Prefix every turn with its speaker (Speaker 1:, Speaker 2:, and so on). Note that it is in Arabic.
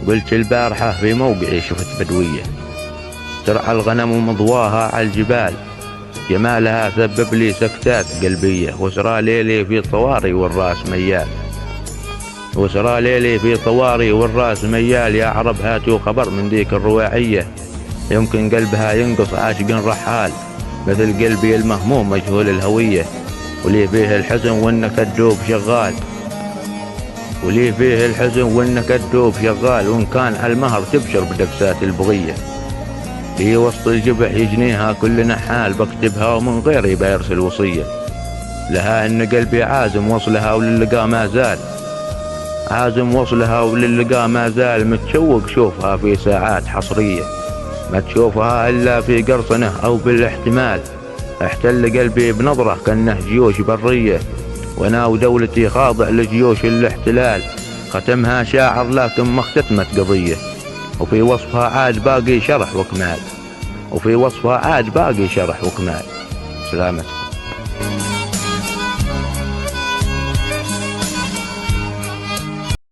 Speaker 1: قلت البارحة في موقعي شفت بدوية ترعى الغنم مضواها على الجبال، جمالها سبب لي سكتات قلبية، وسرى ليلي في طواري والراس ميال، وسرى ليلي في طواري والراس ميال. يا عرب هاتوا خبر من ذيك الرواعية، يمكن قلبها ينقص عاشق رحال، مثل قلبي المهموم مجهول الهوية، ولي فيه الحزن والنكد دوب شغال، ولي فيه الحزن والنكد دوب شغال، وإن كان على المهر تبشر بدقسات البغية، في وسط الجبح يجنيها كل نحال، بكتبها ومن غيري بيرسل وصية لها إن قلبي عازم وصلها وللقاء ما زال، عازم وصلها وللقاء ما زال، متشوق شوفها في ساعات حصرية، ما تشوفها إلا في قرصنة أو بالاحتمال، احتل قلبي بنظرة كأنه جيوش برية، وانا ودولتي خاضع لجيوش الاحتلال، ختمها شاعر لكن ما اختتمت قضية، وفي وصفها عاد باقي شرح وكمال، وفي وصفها عاد باقي شرح وكمال. سلامتكم.